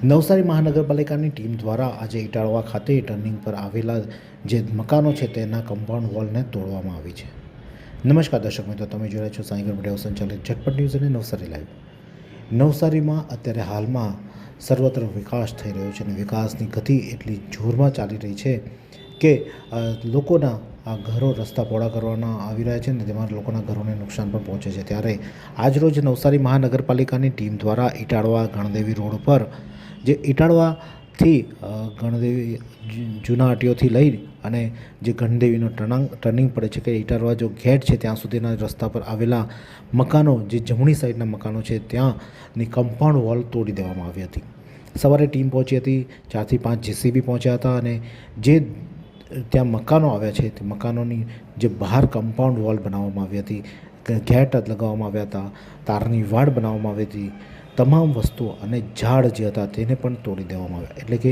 નવસારી મહાનગરપાલિકાની ટીમ દ્વારા આજે ઇટાળવા ખાતે ટર્નિંગ પર આવેલા જે મકાનો છે તેના કમ્પાઉન્ડ વોલને તોડવામાં આવી છે. નમસ્કાર દર્શક મિત્રો, તમે જોઈ રહ્યા છો સાંઈગર મીડિયા સંચાલિત ઝટપટ ન્યૂઝ અને નવસારી લાઈવ. નવસારીમાં અત્યારે હાલમાં સર્વત્ર વિકાસ થઈ રહ્યો છે અને વિકાસની ગતિ એટલી જોરમાં ચાલી રહી છે કે લોકોના આ ઘરો રસ્તા પહોળા કરવાના આવી રહ્યા છે અને તેમાં લોકોના ઘરોને નુકસાન પણ પહોંચે છે. ત્યારે આજરોજ નવસારી મહાનગરપાલિકાની ટીમ દ્વારા ઇટાળવા ગણદેવી રોડ પર જે ઇટાળવાથી ગણદેવી જૂના આટીઓથી લઈ અને જે ગણદેવીનો ટર્નિંગ પડે છે કે ઇટાળવા જો ગેટ છે ત્યાં સુધીના રસ્તા પર આવેલા મકાનો, જે જમણી સાઈડના મકાનો છે ત્યાંની કમ્પાઉન્ડ વોલ તોડી દેવામાં આવી હતી. સવારે ટીમ પહોંચી હતી, 4 થી 5 JCB પહોંચ્યા હતા અને જે ત્યાં મકાનો આવ્યા છે તે મકાનોની જે બહાર કમ્પાઉન્ડ વોલ બનાવવામાં આવી હતી, ગેટ લગાવવામાં આવ્યા હતા, તારની વાડ બનાવવામાં આવી હતી, તમામ વસ્તુઓ અને ઝાડ જે હતા તેને પણ તોડી દેવામાં આવ્યા. એટલે કે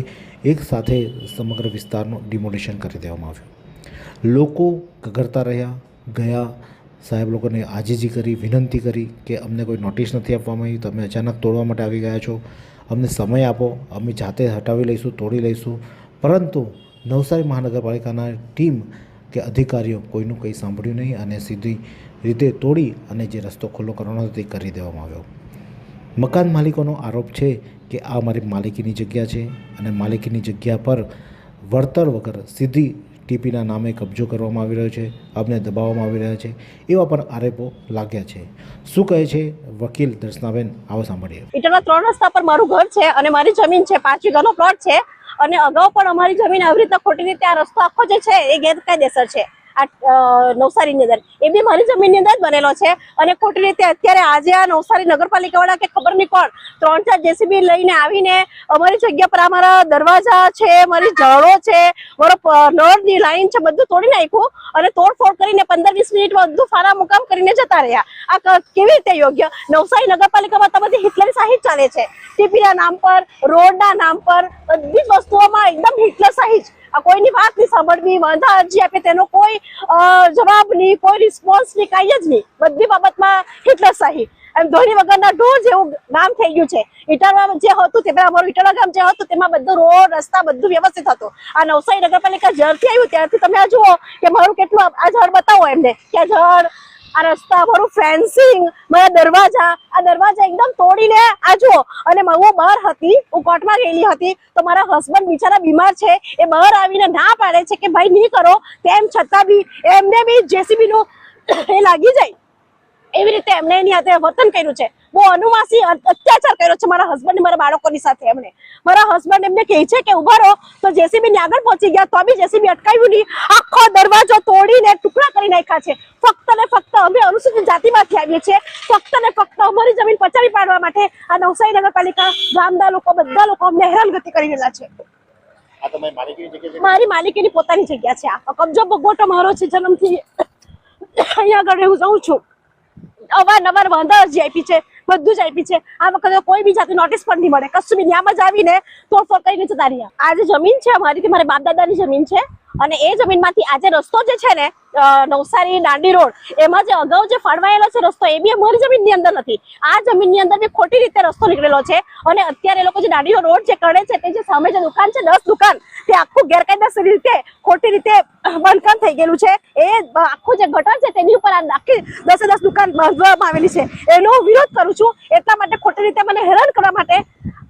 એક સાથે સમગ્ર વિસ્તારનું ડિમોલિશન કરી દેવામાં આવ્યું. લોકો ગગડતા રહ્યા, ગયા સાહેબ લોકોને આજીજી કરી, વિનંતી કરી કે અમને કોઈ નોટિસ નથી આપવામાં આવી, તમે અચાનક તોડવા માટે આવી ગયા છો, અમને સમય આપો, અમે જાતે હટાવી લઈશું, તોડી લઈશું. પરંતુ નવસારી મહાનગરપાલિકાના ટીમ કે અધિકારીઓ કોઈનું કંઈ સાંભળ્યું નહીં અને સીધી રીતે તોડી અને જે રસ્તો ખુલ્લો કરવાનો હતો તે કરી દેવામાં આવ્યો. મકાન માલિકોનો આરોપ છે કે આ મારી માલિકીની જગ્યા છે અને માલિકીની જગ્યા પર વળતર વગર સીધી ટીપીના નામે કબજો કરવામાં આવી રહ્યો છે, અમને દબાવવામાં આવી રહ્યા છે, એવા પણ આરોપો લાગ્યા છે. શું કહે છે વકીલ દર્શનાબેન, આવો સાંભળીએ. ઇટાળવા 3 રસ્તા પર મારું ઘર છે અને મારી જમીન છે, 5 વીઘાનો પ્લોટ છે અને અગાઉ પણ અમારી જમીન આવી રીતે ખોટી રીતે આ રસ્તો આખો જે છે એ ગેરકાયદેસર છે. નવસારીની અંદર એ બી મારી જમીનની અંદર જ બનેલો છે અને ખોટી રીતે અત્યારે આજે આ નવસારી નગરપાલિકા વાળા કે ખબર નહીં કોણ 3-4 JCB લઈને આવીને અમારી જગ્યા પર અમારા દરવાજા છે, મારી જળો છે, મારો નળની લાઈન છે, બધું તોડી નાખ્યું અને તોડફોડ કરીને 15-20 મિનિટમાં બધું ફારા મુકામ કરીને જતા રહ્યા. આ કેવી રીતે યોગ્ય? નવસારી નગરપાલિકામાં તો બધી હિટલર શાહી ચાલે છે. ટીપીના નામ પર, રોડના નામ પર, બધી જ વસ્તુઓમાં એકદમ હિટલર શાહી. આ કોઈની વાત નહીં સાંભળવી, વાંધા અરજી આપે તેનો કોઈ જવાબ નહીં, કોઈ રિસ્પોન્સ નહીં, કાંઈ જ નહીં. બધી બાબતમાં હિટલર શાહી. એમ ધોરી વગરના ઢોર જેવું ગામ થઈ ગયું છે. ઇટાળવા જે હતું તે અમારું ઇટાળવા ગામ જે હતું તેમાં બધું રોડ રસ્તા બધું વ્યવસ્થિત હતું. આ નવસારી નગરપાલિકા જ્યારથી આવ્યું ત્યારથી તમે આ જુઓ કે મારું કેટલું આ ઝાડ બતાવો એમને કે આ ઝાડ, આ રસ્તા, મારું ફેન્સિંગ, મારા દરવાજા, આ દરવાજા એકદમ તોડીને આ જુઓ. અને હું બહાર હતી, હું કોર્ટમાં ગયેલી હતી તો મારા હસબન્ડ બિચારા બીમાર છે, એ બહાર આવીને ના પાડે છે કે ભાઈ નહીં કરો, તેમ છતાં બી એમને બી JCB નું એ લાગી જાય એવી રીતે એમને એની સાથે વર્તન કર્યું છે. બહુ અનુવાસી અત્યાચાર કર્યો છે મારા હસબન્ડ, મારા બાળકોની સાથે. એમને મારા હસબન્ડ એમને કહે છે કે ઉભા રહો તો JCB ની આગળ પહોંચી ગયા તો બી JCB અટકાવ્યું નહીં. આખો દરવાજો તોડીને ટુકડા કરી નાખ્યા છે. ફક્ત ને ફક્ત અમે અનુસૂચિત જાતિમાંથી આવીએ છીએ, ફક્ત ને ફક્ત અમારી જમીન પચાવી પાડવા માટે આ નવસારી નગરપાલિકા, ગામના લોકો, બધા લોકો અમને હેરાનગતિ કરી રહેલા છે. મારી માલિકીની પોતાની જગ્યા છે. આ કબજો ભોગવટો મારો છે જન્મથી. અહીંયા આગળ હું જાઉં છું, અવારનવાર વાંધા અરજી આપી છે, બધું જ આપી છે. આ વખતે કોઈ બી જાતની નોટિસ પણ નહીં મળે, કશું બી ન્યામ જ આવીને તોડફોડ કરીને જતા રહ્યા. આ જે જમીન છે અમારી, મારા બાપ દાદાની જમીન છે અને એ જમીનમાંથી આજે રસ્તો જે છે ને નવસારી દાંડી રોડ, એમાં જે અગાઉ જે ફાળવાયેલો છે રસ્તો એ બી અમારી જમીનની અંદર નથી. આ જમીનની અંદર બી ખોટી રીતે રસ્તો નીકળેલો છે અને અત્યારે એ લોકો જે દાંડીનો રોડ જે કરે છે તે જે સામે જે દુકાન છે 10 દુકાન, તે આખું ગેરકાયદેસર રીતે ખોટી રીતે બાંધકામ થઈ ગયેલું છે. એ આખું જે ગટર છે તેની ઉપર આ આખી 10 દુકાન બાંધવામાં આવેલી છે. એનો હું વિરોધ કરું છું. એટલા માટે ખોટી રીતે મને હેરાન કરવા માટે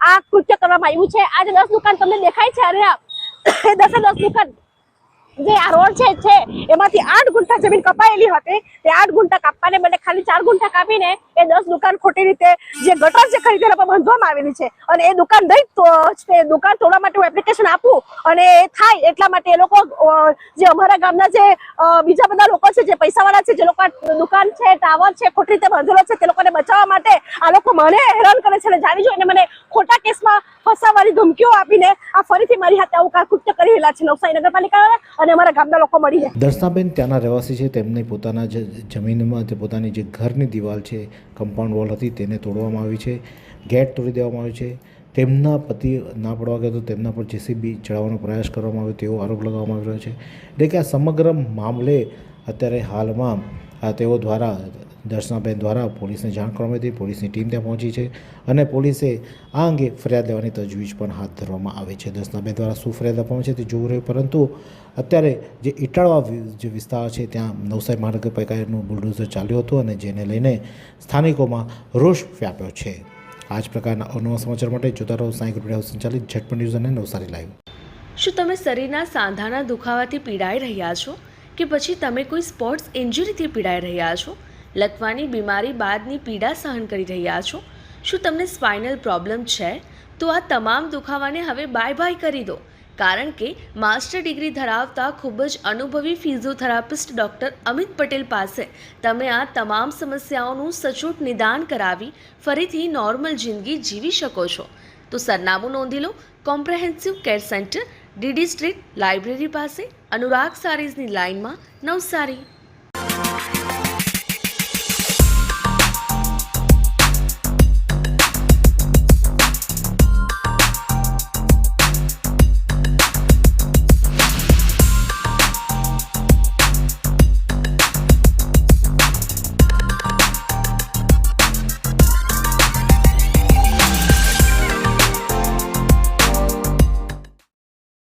આ કૃત્ય કરવામાં આવ્યું છે. આ જે 10 દુકાન તમને દેખાય છે, અરે એ 10 દુકાન જે આ રોડ છે એમાંથી 8 ગુંઠા જમીન કપાયેલી હતી. તે 8 ગુંઠા કાપવાને બદલે ખાલી 4 ગુંઠા કાપીને એ 10 દુકાન ખોટી રીતે જે ગટર છે ખરીદેલા પર બાંધવામાં આવેલી છે. અને એ દુકાન દઈ તો તે દુકાન તોડવા માટે હું એપ્લિકેશન આપું અને એ થાય એટલા માટે એ લોકો જે અમારા ગામના જે બીજા બધા લોકો છે, જે પૈસાવાળા છે, જે લોકો દુકાન છે, ટાવર છે ખોટી રીતે બાંધેલો છે, તે લોકોને બચાવવા માટે આ લોકો મને હેરાન કરે છે અને જાણી જોઈને મને ખોટા કેસમાં ફસાવવાની ધમકીઓ આપીને આ ફરીથી મારી હાથે આવું કૃત્ય કરી રહેલા છે નવસારી નગરપાલિકા અને અમારા ગામના લોકો મળીને. દર્શનાબેન ત્યાંના રહેવાસી છે, તેમને પોતાના જે જમીનમાં તે પોતાની જે ઘરની દિવાલ છે, કમ્પાઉન્ડ વોલ હતી તેને તોડવામાં આવી છે, ગેટ તોડી દેવામાં આવ્યો છે. તેમના પતિ ના પડવા ગયા તો તેમના પર JCB ચડાવવાનો પ્રયાસ કરવામાં આવ્યો તેવો આરોપ લગાવવામાં આવી રહ્યો છે. એટલે કે આ સમગ્ર મામલે અત્યારે હાલમાં તેઓ દ્વારા દર્શનાબેન દ્વારા પોલીસને જાણ કરવામાં આવી હતી. પોલીસની ટીમ ત્યાં પહોંચી છે અને પોલીસે આ અંગે ફરિયાદ લેવાની તજવીજ પણ હાથ ધરવામાં આવી છે. દર્શનાબેન દ્વારા શું ફરિયાદ આપવામાં છે તે જોવું રહ્યું, પરંતુ અત્યારે જે ઇટાળવા જે વિસ્તાર છે ત્યાં નવસારી મહાનગરપાલિકાનું બુલડોઝર ચાલ્યું હતું અને જેને લઈને સ્થાનિકોમાં રોષ વ્યાપ્યો છે. આ જ પ્રકારના અવનવા સમાચાર માટે જોતા રહો સાંઈ ગ્રુપ મીડિયા સંચાલિત ઝટપટ ન્યૂઝ અને નવસારી લાઈવ. શું તમે શરીરના સાંધાના દુખાવાથી પીડાઈ રહ્યા છો કે પછી તમે કોઈ સ્પોર્ટ્સ ઇન્જરીથી પીડાઈ રહ્યા છો? લકવાની બીમારી બાદની પીડા સહન કરી રહ્યા છો? શું તમને સ્પાઇનલ પ્રોબ્લેમ છે? તો આ તમામ દુખાવાને હવે બાય બાય કરી દો, કારણ કે માસ્ટર ડિગ્રી ધરાવતા ખૂબ જ અનુભવી ફિઝિયોથેરાપિસ્ટ ડૉક્ટર અમિત પટેલ પાસે તમે આ તમામ સમસ્યાઓનું સચોટ નિદાન કરાવી ફરીથી નોર્મલ જિંદગી જીવી શકો છો. તો સરનામું નોંધી લો. Comprehensive care centre, DD street, library પાસે, અનુરાગ સારીઝની લાઇનમાં, નવસારી.